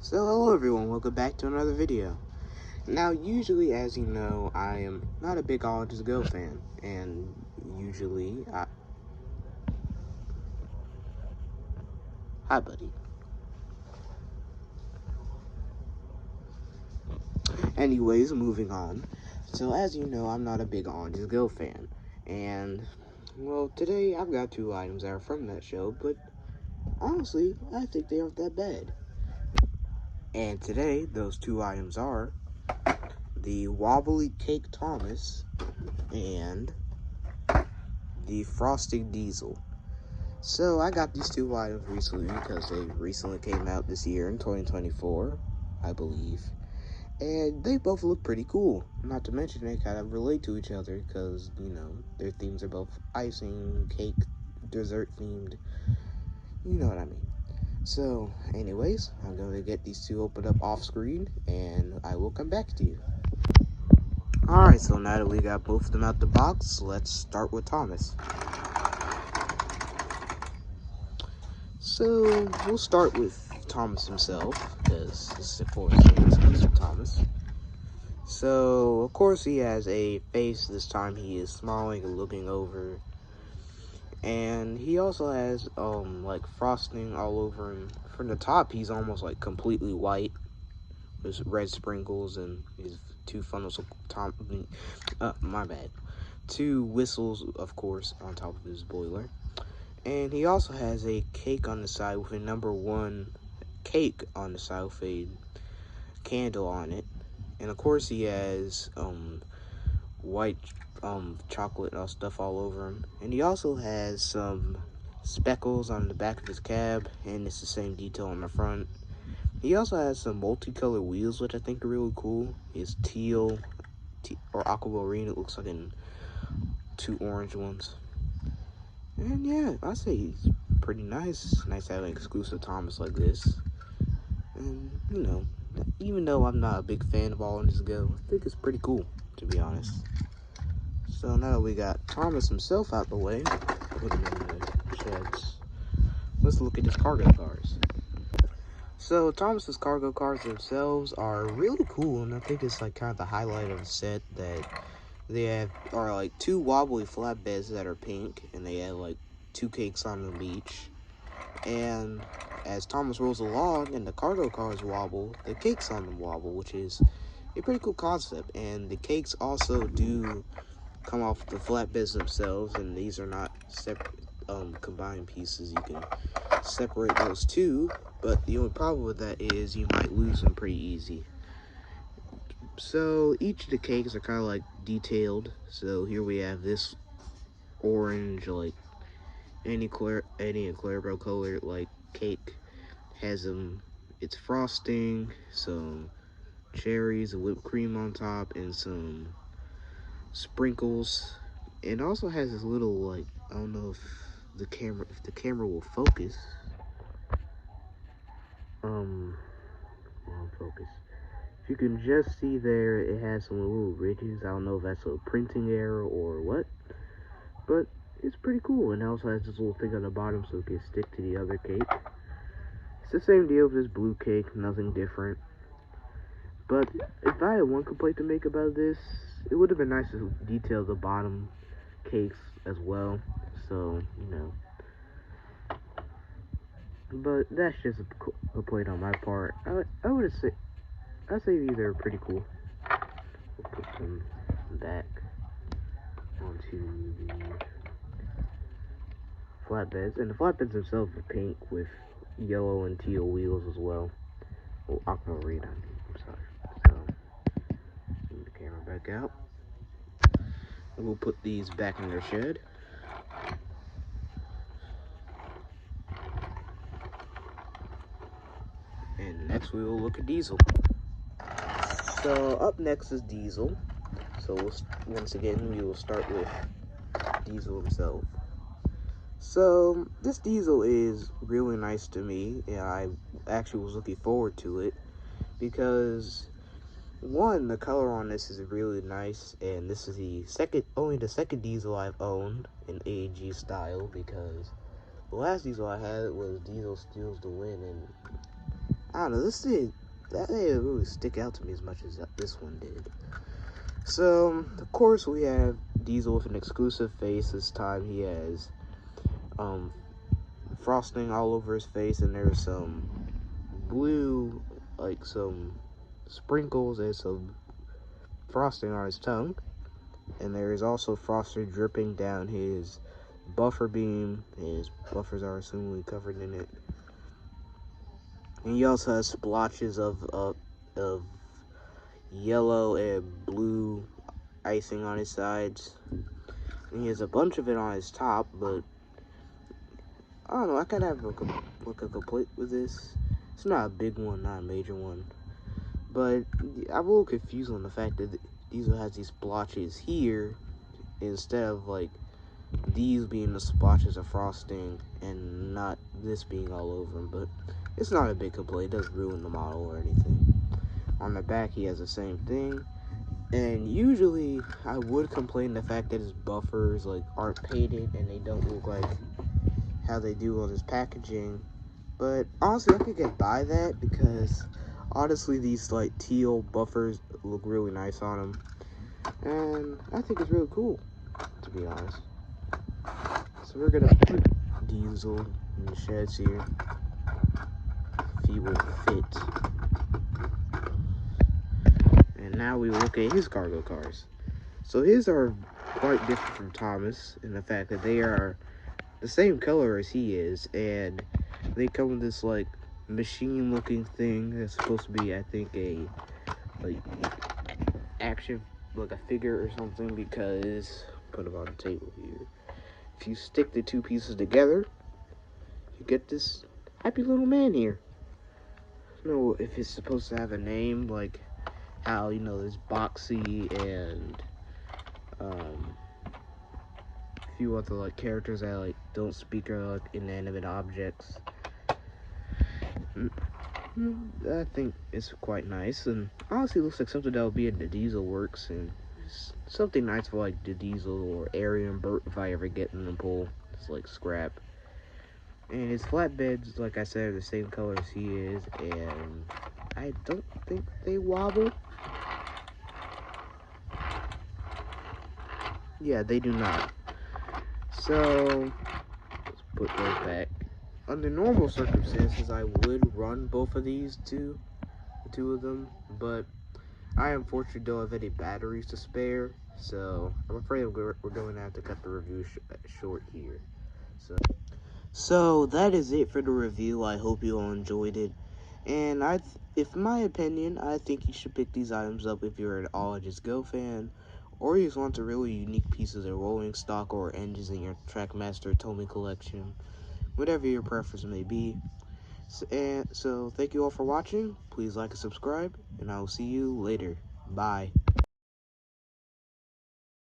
So hello everyone, welcome back to another video. Now usually, as you know, I am not a big All Just Go fan, and usually Hi buddy. Anyways, moving on. So as you know, I'm not a big All Just Go fan, and well, today I've got two items that are from that show, but honestly, I think they aren't that bad. And today, those two items are the Wobbly Cake Thomas and the Frosted Diesel. So I got these two items recently because they recently came out this year in 2024, I believe. And they both look pretty cool. Not to mention they kind of relate to each other because, you know, their themes are both icing, cake, dessert themed. You know what I mean. So, anyways, I'm going to get these two opened up off screen and I will come back to you. Alright, so now that we got both of them out the box, let's start with Thomas. So, we'll start with Thomas himself, because this is, of course, Mr. Thomas. So, of course, he has a face. This time he is smiling and looking over. And he also has, like, frosting all over him. From the top, he's almost, like, completely white. With red sprinkles and his two funnels of two whistles, of course, on top of his boiler. And he also has a cake on the side with a number 1 cake on the side with a candle on it. And of course he has white chocolate stuff all over him. And he also has some speckles on the back of his cab, and it's the same detail on the front. He also has some multicolored wheels, which I think are really cool. It's teal or aquamarine, it looks like, in 2 orange ones. And yeah, I say he's pretty nice. Nice having an exclusive Thomas like this. And, you know, even though I'm not a big fan of All Just Go, I think it's pretty cool, to be honest. So now that we got Thomas himself out the way, put him in the sheds, let's look at his cargo cars. So Thomas's cargo cars themselves are really cool, and I think it's like kind of the highlight of the set that they are like 2 wobbly flatbeds that are pink, and they have like 2 cakes on them each. And as Thomas rolls along and the cargo cars wobble, the cakes on them wobble, which is a pretty cool concept. And the cakes also do come off the flatbeds themselves, and these are not separate combined pieces. You can separate those two, but the only problem with that is you might lose them pretty easy. So each of the cakes are kind of like detailed. So here we have this orange, like any Clairbo color like cake has its frosting, some cherries, and whipped cream on top, and some sprinkles. It also has this little, like, I don't know if the camera will focus. Won't focus. If you can just see there, it has some little ridges. I don't know if that's a printing error or what, but it's pretty cool. And it also has this little thing on the bottom so it can stick to the other cake. It's the same deal with this blue cake, nothing different. But if I had one complaint to make about this, it would have been nice to detail the bottom cakes as well. So, you know. But that's just a complaint on my part. I'd say these are pretty cool. We'll put them back onto the flatbeds. And the flatbeds themselves are pink with yellow and teal wheels as well. Oh, aquamarine, I'm sorry. So, move the camera back out. And we'll put these back in their shed. And next we will look at Diesel. So up next is Diesel. So once again, we will start with Diesel himself. So this Diesel is really nice to me, and I actually was looking forward to it because, one, the color on this is really nice, and this is only the second Diesel I've owned in AEG style, because the last Diesel I had was Diesel Steals the Win, and I don't know, that didn't really stick out to me as much as this one did. So, of course, we have Diesel with an exclusive face. This time he has frosting all over his face, and there's some blue, like some sprinkles and some frosting on his tongue. And there is also frosting dripping down his buffer beam. His buffers are assumably covered in it. And he also has splotches of yellow and blue icing on his sides. And he has a bunch of it on his top, but I don't know, I kind of have a complaint with this. It's not a big one, not a major one. But I'm a little confused on the fact that Diesel has these splotches here instead of like these being the splotches of frosting and not this being all over him. But it's not a big complaint. It doesn't ruin the model or anything. On the back, he has the same thing. And usually, I would complain the fact that his buffers like aren't painted and they don't look like how they do on his packaging. But honestly, I could get by that because honestly, these like teal buffers look really nice on him. And I think it's really cool, to be honest. So we're gonna put Diesel in the sheds here. If he will fit. And now we look at his cargo cars. So his are quite different from Thomas in the fact that they are the same color as he is, and they come with this like machine looking thing that's supposed to be, I think, a like action, like a figure or something, because put them on the table here. If you stick the two pieces together, you get this happy little man here. I don't know if it's supposed to have a name, like how, you know, there's Boxy and a few other like characters that like don't speak or like inanimate objects. I think it's quite nice, and honestly looks like something that would be in the Diesel works, and something nice for like the Diesel or Ari and Bert if I ever get in the pool. It's like scrap. And his flatbeds, like I said, are the same color as he is, and I don't think they wobble. Yeah, they do not. So let's put those back. Under normal circumstances, I would run both of these the two of them, but I unfortunately don't have any batteries to spare, so I'm afraid we're going to have to cut the review short here. So that is it for the review. I hope you all enjoyed it. And if my opinion, I think you should pick these items up if you're an All I Just Go fan, or you just want a really unique pieces of rolling stock or engines in your Trackmaster Tomy collection, whatever your preference may be. So thank you all for watching. Please like and subscribe, and I will see you later. Bye.